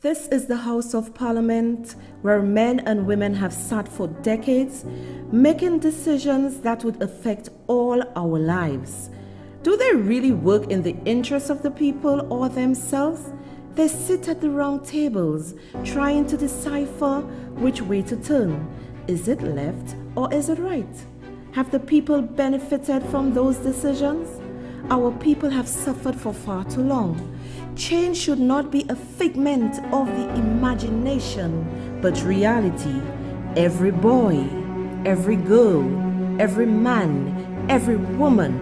This is the House of Parliament where men and women have sat for decades, making decisions that would affect all our lives. Do they really work in the interests of the people or themselves? They sit at the round tables, trying to decipher which way to turn. Is it left or is it right? Have the people benefited from those decisions? Our people have suffered for far too long. Change should not be a figment of the imagination, but reality. Every boy, every girl, every man, every woman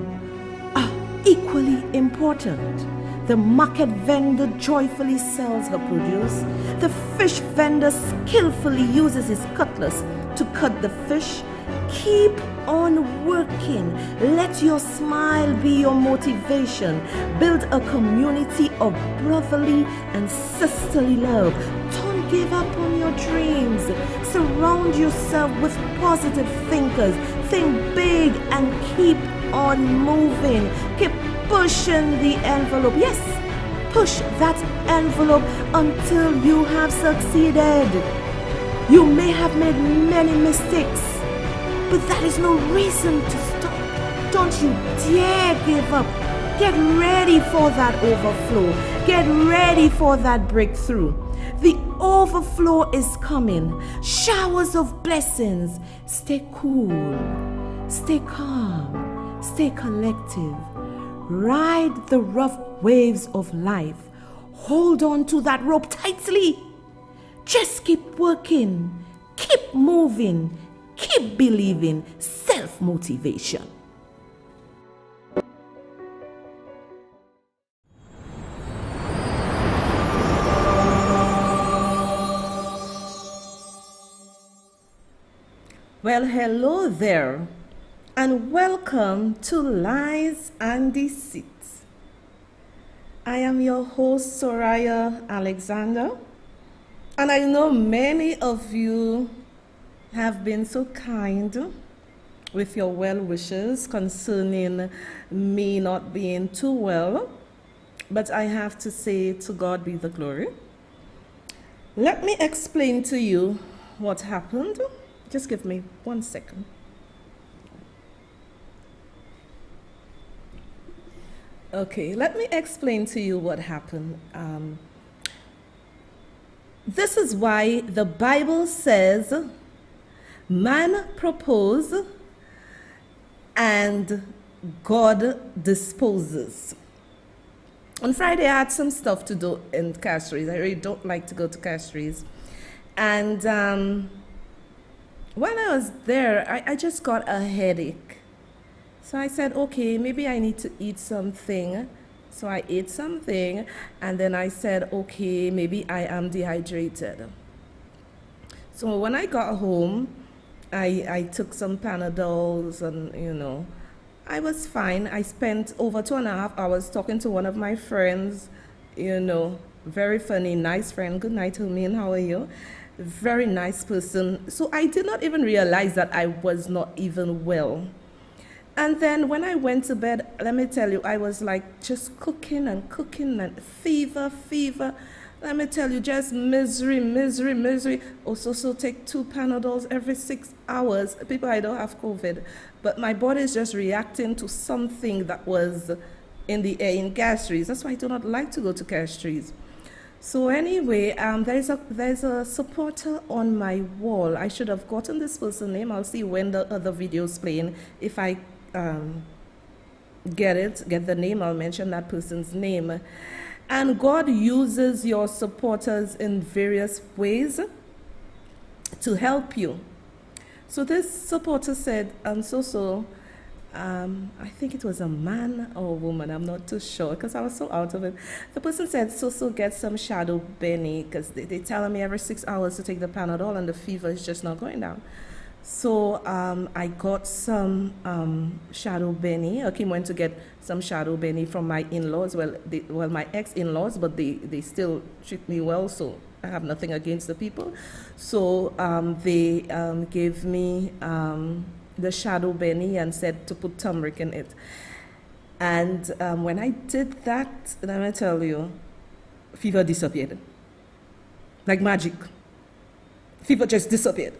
are equally important. The market vendor joyfully sells her produce. The fish vendor skillfully uses his cutlass to cut the fish. Keep on working. Let your smile be your motivation. Build a community of brotherly and sisterly love. Don't give up on your dreams. Surround yourself with positive thinkers. Think big and keep on moving. Keep pushing the envelope. Yes, push that envelope until you have succeeded. You may have made many mistakes, but that is no reason to stop. Don't you dare give up. Get ready for that overflow. Get ready for that breakthrough. The overflow is coming. Showers of blessings. Stay cool. Stay calm. Stay collective. Ride the rough waves of life. Hold on to that rope tightly. Just keep working. Keep moving. Keep believing. Self-motivation. Well, hello there, and welcome to Lies and Deceit. I am your host, Soraya Alexander, and I know many of you have been so kind with your well wishes concerning me not being too well, but I have to say, to God be the glory. Let me explain to you what happened. Just give me 1 second. Okay, let me explain to you what happened. This is why the Bible says man proposes and God disposes. On Friday, I had some stuff to do in Castries. I really don't like to go to Castries. And when I was there, I just got a headache. So I said, okay, maybe I need to eat something. So I ate something, and then I said, okay, maybe I am dehydrated. So when I got home, I took some Panadols, and, I was fine. I spent over 2.5 hours talking to one of my friends, very funny, nice friend. Good night, Hermine, how are you? Very nice person. So I did not even realize that I was not even well. And then when I went to bed, let me tell you, I was like just cooking and fever. Let me tell you, just misery. Also, take 2 Panadols every 6 hours. People, I don't have COVID, but my body is just reacting to something that was in the air in Castries. That's why I do not like to go to Castries. So anyway, there's a supporter on my wall. I should have gotten this person's name. I'll see when the other video is playing. If I get the name, I'll mention that person's name. And God uses your supporters in various ways to help you. So this supporter said, I think it was a man or a woman, I'm not too sure because I was so out of it. The person said, get some shadow Benny, because they tell me every 6 hours to take the Panadol and the fever is just not going down. So I got some shadow Benny. Akim went to get some shadow Benny from my in-laws. Well, my ex-in-laws, but they still treat me well, so I have nothing against the people. So they gave me the shadow Benny and said to put turmeric in it. And when I did that, let me tell you, fever disappeared. like magic. Fever just disappeared.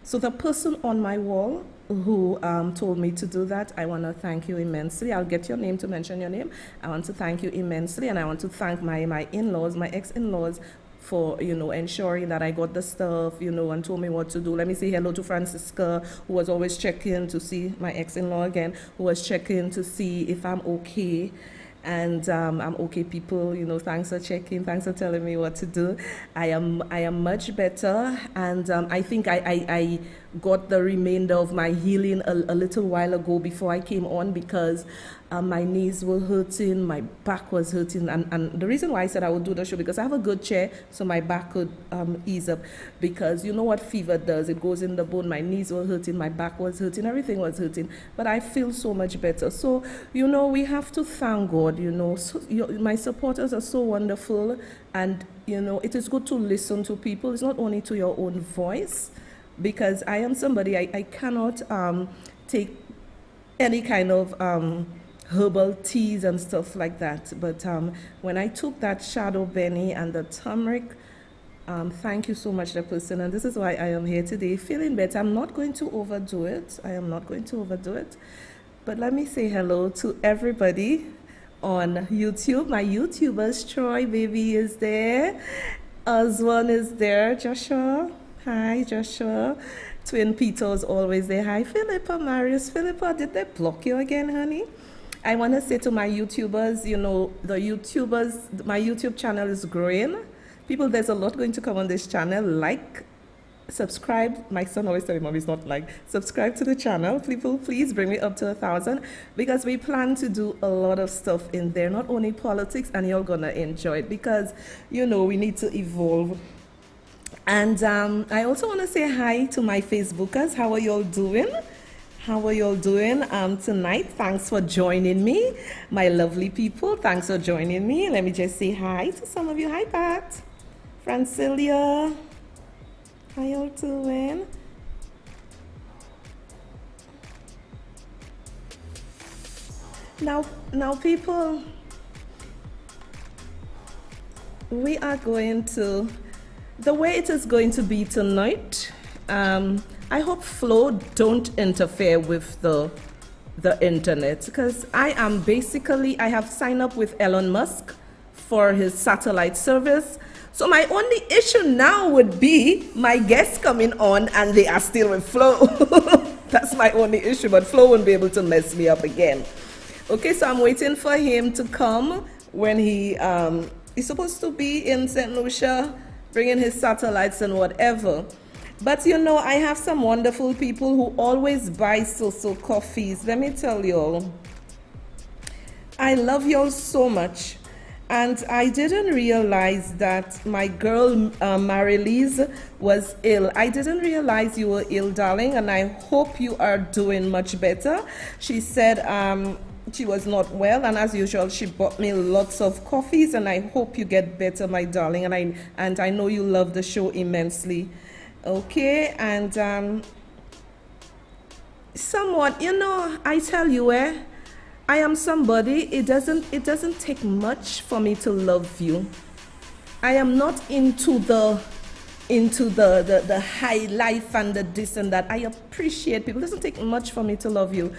So the person on my wall who told me to do that, I want to thank you immensely. I'll get your name to mention your name. I want to thank you immensely, and I want to thank my in-laws, my ex-in-laws, for, ensuring that I got the stuff, and told me what to do. Let me say hello to Francisca, who was always checking to see, my ex-in-law again, who was checking to see if I'm okay. And I'm okay, people. Thanks for checking. Thanks for telling me what to do. I am much better, and I think I got the remainder of my healing a little while ago before I came on, because my knees were hurting, my back was hurting, and the reason why I said I would do the show, because I have a good chair, so my back could ease up, because you know what fever does, it goes in the bone. My knees were hurting, my back was hurting, everything was hurting, but I feel so much better. So we have to thank God. My supporters are so wonderful, and it is good to listen to people. It's not only to your own voice, because I am somebody, I cannot take any kind of herbal teas and stuff like that. But when I took that shadow benny and the turmeric, thank you so much, the person, and this is why I am here today, feeling better. I'm not going to overdo it. But let me say hello to everybody on YouTube. My YouTubers, Troy baby is there, Oswan is there, Joshua, hi Joshua, Twin Peter's always there, hi Philippa, Marius. Philippa, did they block you again, honey? I want to say to my YouTubers, my YouTube channel is growing. People, there's a lot going to come on this channel. Like, subscribe. My son always tells me, Mom, it's not like. Subscribe to the channel. People, please bring me up to 1,000, because we plan to do a lot of stuff in there, not only politics, and you're going to enjoy it, because, we need to evolve. And I also want to say hi to my Facebookers. How are you all doing? Tonight? Thanks for joining me, my lovely people. Thanks for joining me. Let me just say hi to some of you. Hi, Pat, Francilia. How y'all doing? Now, people, we are going to, the way it is going to be tonight, I hope Flow don't interfere with the internet, because I have signed up with Elon Musk for his satellite service. So my only issue now would be my guests coming on and they are still with Flow. That's my only issue, but Flow won't be able to mess me up again. Okay, so I'm waiting for him to come when he's supposed to be in St. Lucia, bringing his satellites and whatever. But I have some wonderful people who always buy so coffees. Let me tell y'all, I love y'all so much. And I didn't realize that my girl, Marilise, was ill. I didn't realize you were ill, darling, and I hope you are doing much better. She said she was not well, and as usual, she bought me lots of coffees, and I hope you get better, my darling, and I know you love the show immensely. Okay, and somewhat, I tell you, I am somebody, it doesn't take much for me to love you. I am not into the high life and the this and that. I appreciate people. It doesn't take much for me to love you.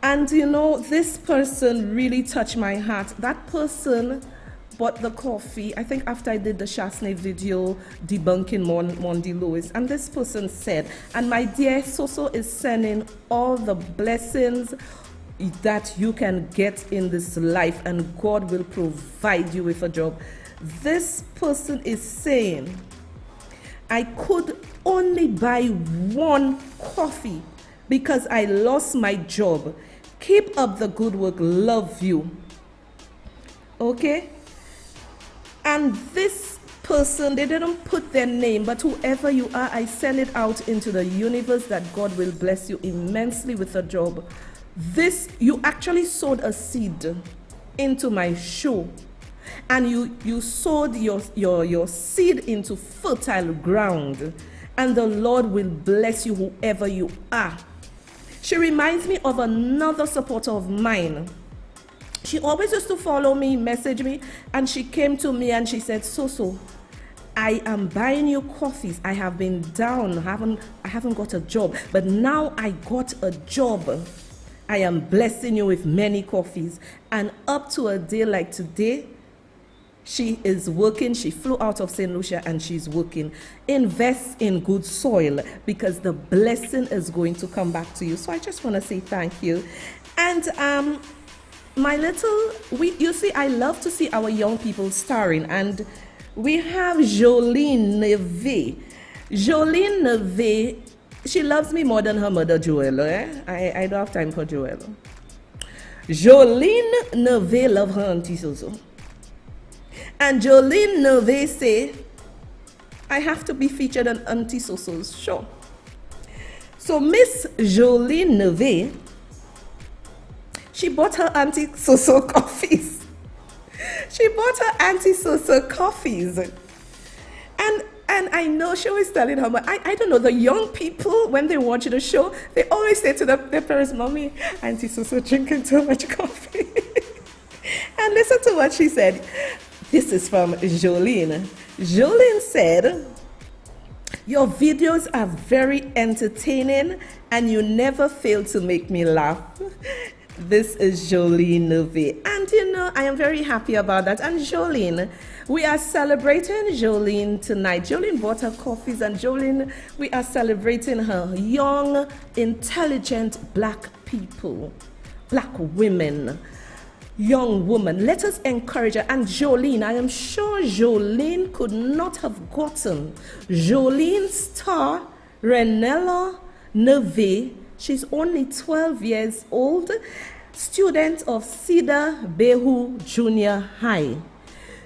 And this person really touched my heart. That person bought the coffee, I think after I did the Shasney video debunking Mondi Lewis, and this person said, and my dear Soso is sending all the blessings that you can get in this life, and God will provide you with a job. This person is saying, I could only buy one coffee because I lost my job. Keep up the good work. Love you. Okay? And this person, they didn't put their name, but whoever you are, I send it out into the universe that God will bless you immensely with a job. You actually sowed a seed into my show, and you sowed your seed into fertile ground, and the Lord will bless you whoever you are. She reminds me of another supporter of mine. She always used to follow me, message me, and she came to me and she said, Soso, I am buying you coffees. I have been down, I haven't got a job, but now I got a job. I am blessing you with many coffees. And up to a day like today, she is working. She flew out of St. Lucia and she's working. Invest in good soil because the blessing is going to come back to you. So I just want to say thank you. And you see, I love to see our young people starring. And we have Jolene Nevaeh. Jolene Nevaeh, she loves me more than her mother, Joella. I don't have time for Joella. Jolene Nevaeh loves her auntie Soso. And Jolene Nevaeh say, I have to be featured on Auntie Soso's show. So Miss Jolene Nevaeh, she bought her Auntie Soso coffees. She bought her Auntie Soso coffees. And I know she was telling her, but I don't know, the young people, when they watch the show, they always say to their parents, Mommy, Auntie Soso drinking too much coffee. And listen to what she said. This is from Jolene. Jolene said, your videos are very entertaining and you never fail to make me laugh. This is Jolene Nevaeh. And you know, I am very happy about that. And Jolene, we are celebrating Jolene tonight. Jolene bought her coffees, and Jolene, we are celebrating her young, intelligent black people, black women, young woman. Let us encourage her. And Jolene, I am sure Jolene could not have gotten Jolene's star, Renella Nevaeh. She's only 12 years old, student of Cedar Behu Junior High.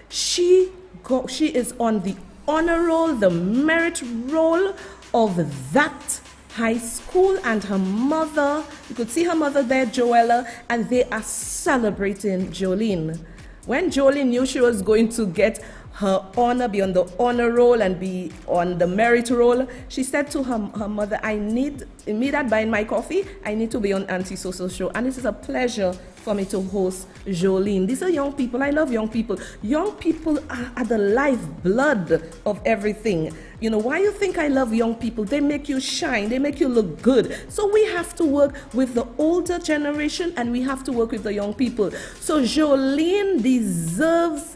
She is on the honor roll, the merit roll of that high school, and her mother, you could see her mother there, Joella, and they are celebrating Jolene. When Jolene knew she was going to get her honor, be on the honor roll and be on the merit roll, she said to her mother, I need, immediately buying my coffee, I need to be on Auntie Soso's show. And it is a pleasure for me to host Jolene. These are young people. I love young people. Young people are the lifeblood of everything. You know, why you think I love young people? They make you shine. They make you look good. So we have to work with the older generation and we have to work with the young people. So Jolene deserves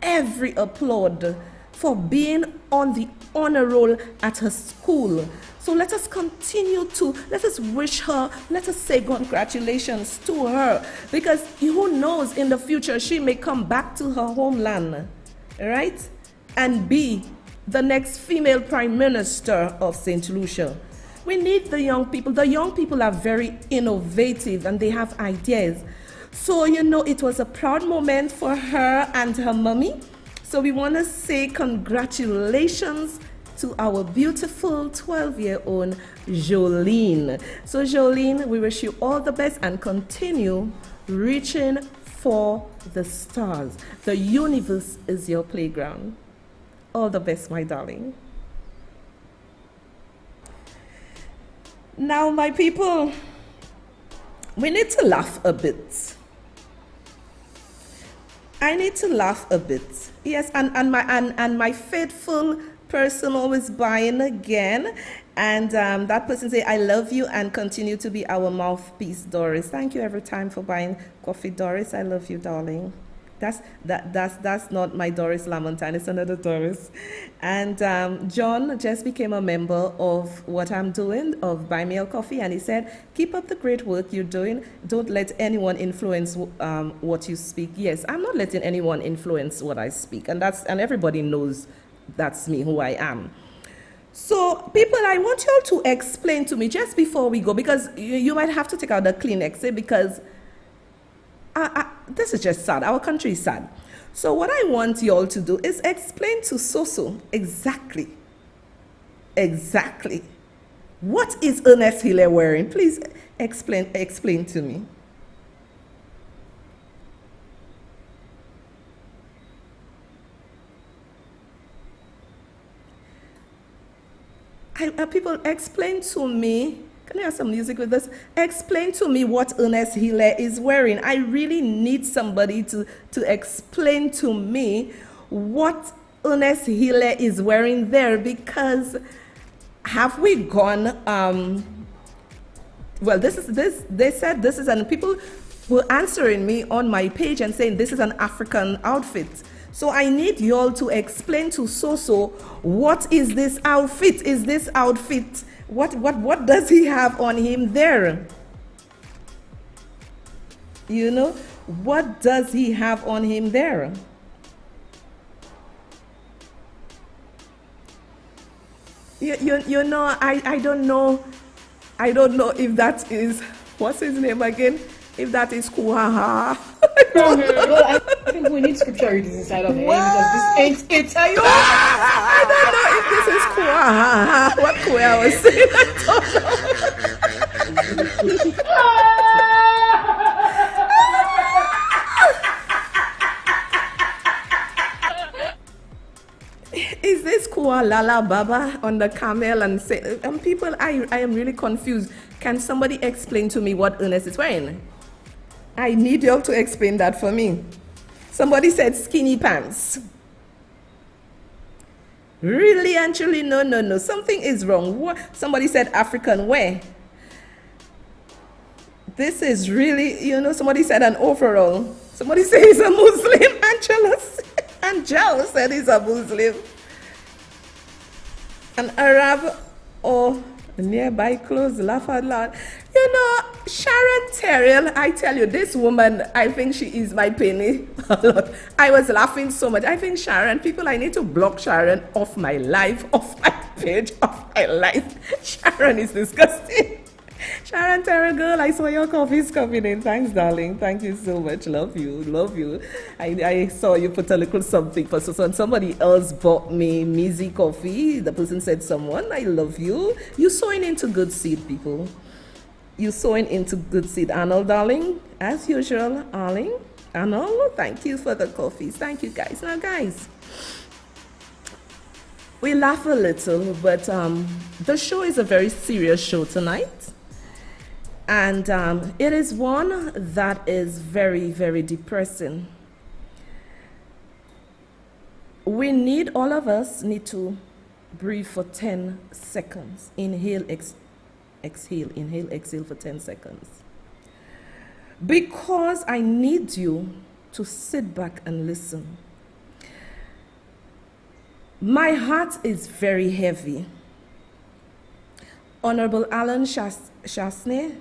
every applaud for being on the honor roll at her school. So let us continue to, let us wish her, let us say congratulations to her, because who knows, in the future she may come back to her homeland, right, and be the next female prime minister of St. Lucia. We need the young people. The young people are very innovative and they have ideas. So, you know, it was a proud moment for her and her mommy. So we want to say congratulations to our beautiful 12-year-old Jolene. So Jolene, we wish you all the best and continue reaching for the stars. The universe is your playground. All the best, my darling. Now, my people, we need to laugh a bit. I need to laugh a bit. Yes, and my faithful person always buying again. And that person say, I love you and continue to be our mouthpiece, Doris. Thank you every time for buying coffee, Doris. I love you, darling. That's not my Doris Lamontagne, it's another Doris. And John just became a member of what I'm doing, of Buy Me a Coffee, and he said, keep up the great work you're doing. Don't let anyone influence what you speak. Yes, I'm not letting anyone influence what I speak, and everybody knows that's me, who I am. So people, I want you all to explain to me just before we go, because you might have to take out the Kleenex, because this is just sad. Our country is sad. So what I want you all to do is explain to Soso exactly what is Ernest Hiller wearing. Please explain to me. People, explain to me. Can you have some music with this? Explain to me what Ernest Hiller is wearing. I really need somebody to explain to me what Ernest Hiller is wearing there, because have we gone, well, they said this is, and people were answering me on my page and saying this is an African outfit. So I need y'all to explain to Soso, what is this outfit? Is this outfit, what does he have on him there? You know, what does he have on him there? You know, I don't know if that is, what's his name again? If that is Kuhaha. Well, I think we need scripture readings inside of it, because this ain't it. I don't know if this is Kuhaha. What Kuya was saying, I don't know. Is this Kualala Baba on the camel? And say, people, I am really confused. Can somebody explain to me what Ernest is wearing? I need you all to explain that for me. Somebody said skinny pants. Really and truly, no. Something is wrong. What? Somebody said African wear. This is really, you know, somebody said an overall. Somebody said he's a Muslim. Angel said he's a Muslim. An Arab or nearby clothes, laugh out loud. You know, Sharon Terrell, I tell you, this woman, I think she is my penny. I was laughing so much. I think Sharon, people, I need to block Sharon off my life, off my page, off my life. Sharon is disgusting. Sharon Terrell, girl, I saw your coffee's coming in. Thanks, darling. Thank you so much. Love you. I saw you put a little something for Susan. Somebody else bought me Mizi coffee. The person said, someone, I love you. You're sowing into good seed, people. You're sowing into good seed. Arnold, darling, as usual, Arnold, thank you for the coffees. Thank you, guys. Now, guys, we laugh a little, but the show is a very serious show tonight. And it is one that is very, very depressing. All of us need to breathe for 10 seconds. Inhale, exhale, inhale, exhale for 10 seconds. Because I need you to sit back and listen. My heart is very heavy. Honorable Alan Chasney,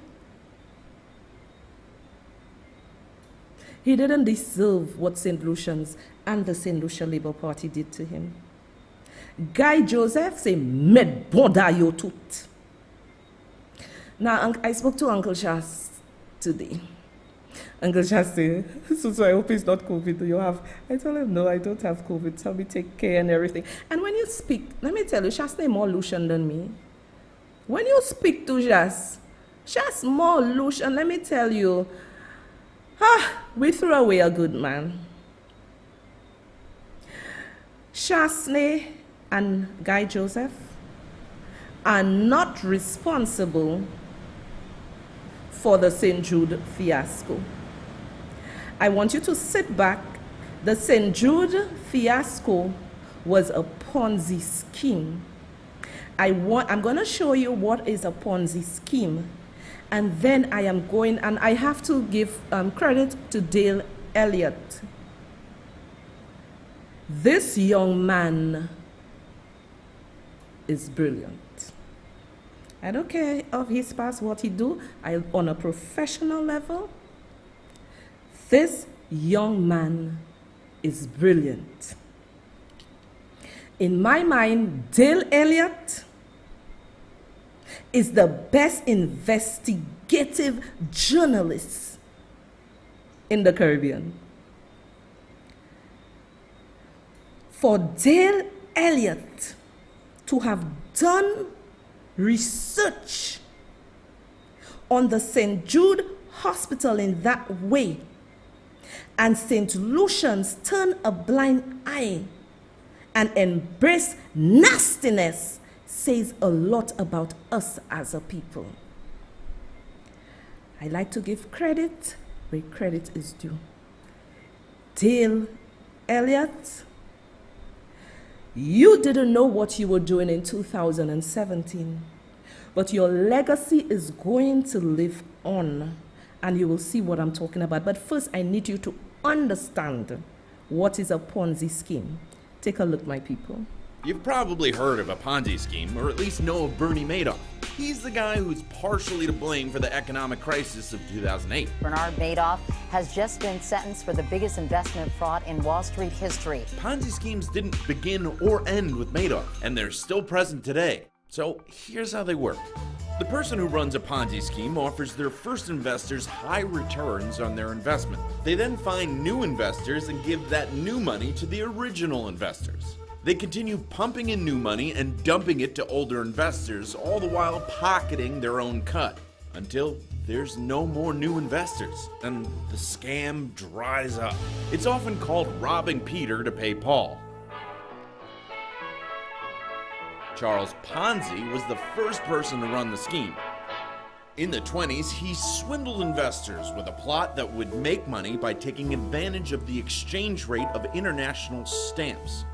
he didn't deserve what St. Lucians and the St. Lucia Labour Party did to him. Guy Joseph say, "Med boda yo tout." Now, I spoke to Uncle Chas today. Uncle Chas said, so I hope it's not COVID. Do you have? I told him, no, I don't have COVID. Tell me, take care and everything. And when you speak, let me tell you, Chas is more Lucian than me. When you speak to Chas more Lucian, let me tell you, we threw away a good man. Chasney and Guy Joseph are not responsible for the St. Jude fiasco. I want you to sit back. The St. Jude fiasco was a Ponzi scheme. I'm going to show you what is a Ponzi scheme. And then I am going, and I have to give credit to Dale Elliott. This young man is brilliant. I don't care of his past, what he do. On a professional level, this young man is brilliant. In my mind, Dale Elliott is the best investigative journalist in the Caribbean. For Dale Elliott to have done research on the St. Jude Hospital in that way, and St. Lucians turn a blind eye and embrace nastiness, says a lot about us as a people. I like to give credit where credit is due. Dale Elliott You didn't know what you were doing in 2017, but your legacy is going to live on, and you will see what I'm talking about. But first, I need you to understand what is a Ponzi scheme. Take a look, my people. You've probably heard of a Ponzi scheme, or at least know of Bernie Madoff. He's the guy who's partially to blame for the economic crisis of 2008. Bernard Madoff has just been sentenced for the biggest investment fraud in Wall Street history. Ponzi schemes didn't begin or end with Madoff, and they're still present today. So here's how they work. The person who runs a Ponzi scheme offers their first investors high returns on their investment. They then find new investors and give that new money to the original investors. They continue pumping in new money and dumping it to older investors, all the while pocketing their own cut, until there's no more new investors, and the scam dries up. It's often called robbing Peter to pay Paul. Charles Ponzi was the first person to run the scheme. In the 20s, he swindled investors with a plot that would make money by taking advantage of the exchange rate of international stamps.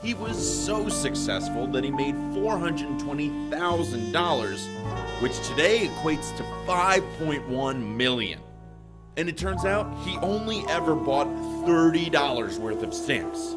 He was so successful that he made $420,000, which today equates to $5.1 million. And it turns out he only ever bought $30 worth of stamps.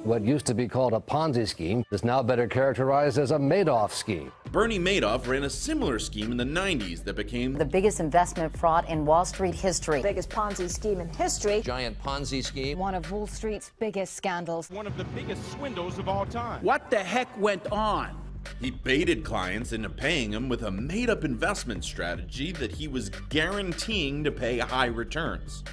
What used to be called a Ponzi scheme is now better characterized as a Madoff scheme. Bernie Madoff ran a similar scheme in the 90s that became The biggest investment fraud in Wall Street history. Biggest Ponzi scheme in history. Giant Ponzi scheme. One of Wall Street's biggest scandals. One of the biggest swindles of all time. What the heck went on? He baited clients into paying him with a made-up investment strategy that he was guaranteeing to pay high returns.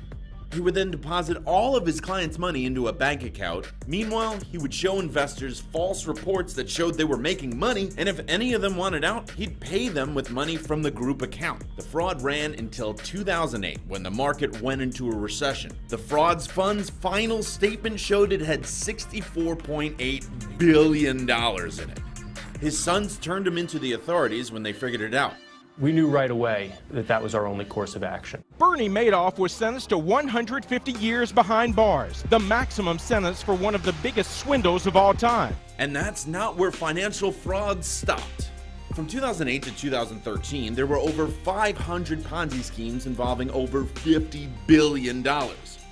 He would then deposit all of his clients' money into a bank account. Meanwhile, he would show investors false reports that showed they were making money, and if any of them wanted out, he'd pay them with money from the group account. The fraud ran until 2008, when the market went into a recession. The fraud's fund's final statement showed it had $64.8 billion in it. His sons turned him into the authorities when they figured it out. We knew right away that that was our only course of action. Bernie Madoff was sentenced to 150 years behind bars, the maximum sentence for one of the biggest swindles of all time. And that's not where financial fraud stopped. From 2008 to 2013, there were over 500 Ponzi schemes involving over $50 billion.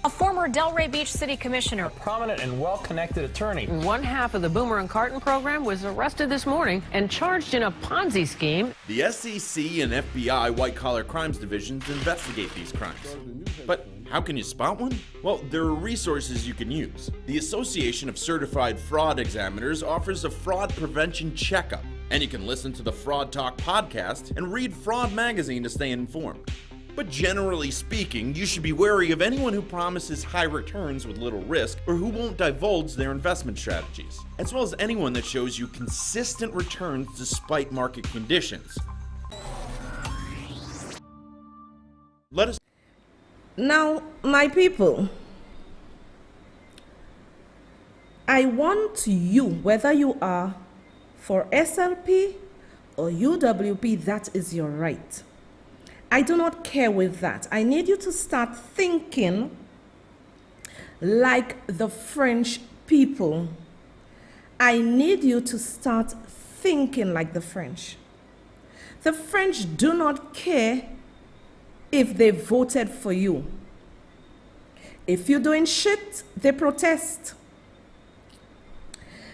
A former Delray Beach City Commissioner, A prominent and well-connected attorney. one half of the Boomer and Carton program, was arrested this morning and charged in a Ponzi scheme. The SEC and FBI white-collar crimes divisions investigate these crimes. But how can you spot one? Well, there are resources you can use. The Association of Certified Fraud Examiners offers a fraud prevention checkup, and you can listen to the Fraud Talk podcast and read Fraud Magazine to stay informed. But generally speaking, you should be wary of anyone who promises high returns with little risk or who won't divulge their investment strategies, as well as anyone that shows you consistent returns despite market conditions. Let us Now, my people, I want you, whether you are for SLP or UWP, that is your right. I do not care with that. I need you to start thinking like the French people. I need you to start thinking like the French. The French do not care if they voted for you. If you're doing shit, they protest.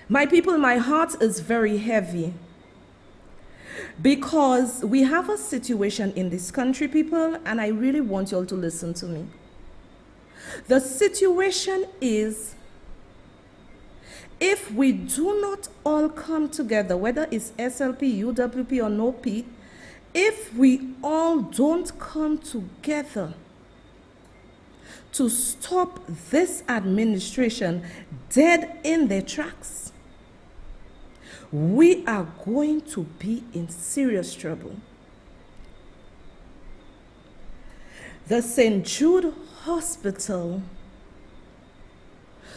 My people, my heart is very heavy. Because we have a situation in this country, people, and I really want you all to listen to me. The situation is, if we do not all come together, whether it's SLP, UWP, or NOP, if we all don't come together to stop this administration dead in their tracks, we are going to be in serious trouble. The St. Jude Hospital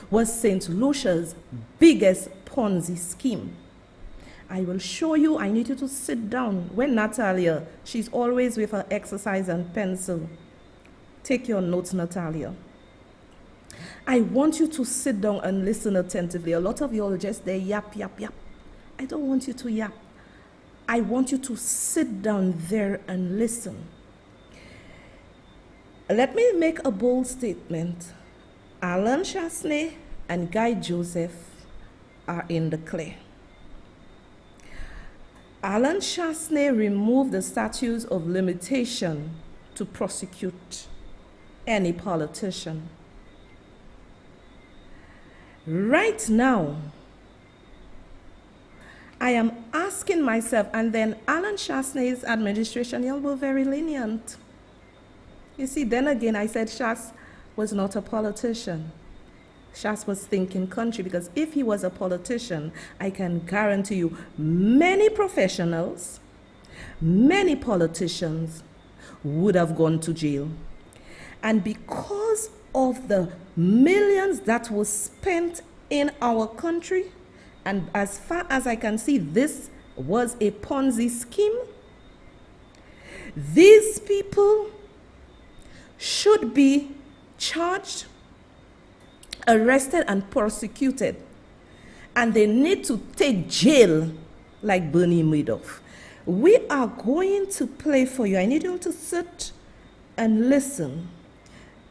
was St. Lucia's biggest Ponzi scheme. I will show you. I need you to sit down. When Natalia, she's always with her exercise and pencil. Take your notes, Natalia. I want you to sit down and listen attentively. A lot of you all just there yap, yap, yap. I don't want you to yap. I want you to sit down there and listen. Let me make a bold statement. Alan Chasney and Guy Joseph are in the clear. Alan Chasney removed the statutes of limitation to prosecute any politician. Right now, I am asking myself, and then Alan Chasney's administration, y'all were very lenient. You see, then again, I said Chas was not a politician. Chas was thinking country, because if he was a politician, I can guarantee you many professionals, many politicians would have gone to jail. And because of the millions that was spent in our country, and as far as I can see, this was a Ponzi scheme, these people should be charged, arrested, and prosecuted. And they need to take jail like Bernie Madoff. We are going to play for you. I need you all to sit and listen.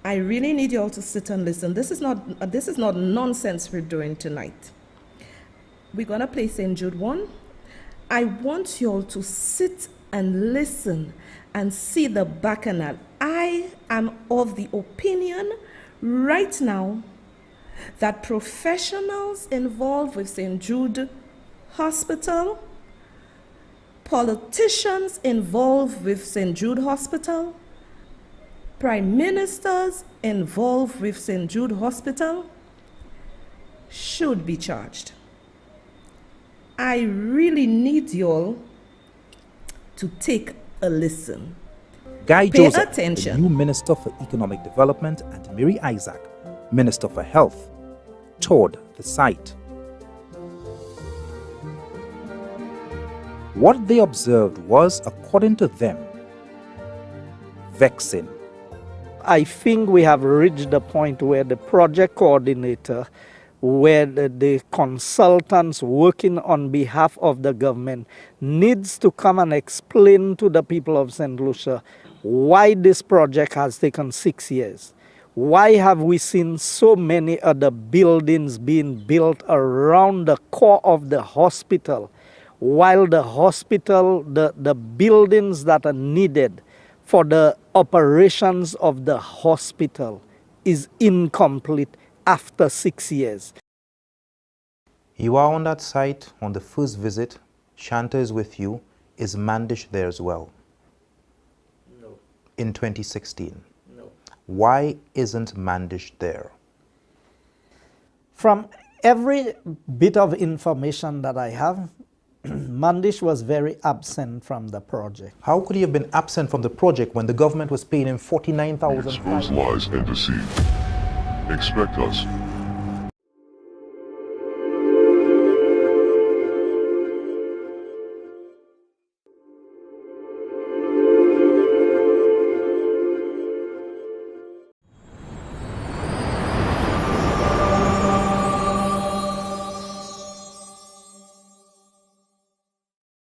I really need you all to sit and listen. This is not nonsense we're doing tonight. We're going to play St. Jude 1. I want you all to sit and listen and see the bacchanal. I am of the opinion right now that professionals involved with St. Jude Hospital, politicians involved with St. Jude Hospital, prime ministers involved with St. Jude Hospital should be charged. I really need y'all to take a listen. Guy Pay Joseph, attention. the new Minister for Economic Development, and Mary Isaac, Minister for Health, toured the site. What they observed was, according to them, vexing. I think we have reached the point where the project coordinator, where the consultants working on behalf of the government needs to come and explain to the people of St. Lucia why this project has taken 6 years. Why have we seen so many other buildings being built around the core of the hospital, while the hospital, the buildings that are needed for the operations of the hospital is incomplete after 6 years. You are on that site on the first visit. Shanta is with you. Is Mandish there as well? No. In 2016? No. Why isn't Mandish there? From every bit of information that I have, Mandish was very absent from the project. How could he have been absent from the project when the government was paying him $49,000? Expose lies and deceit. Expect us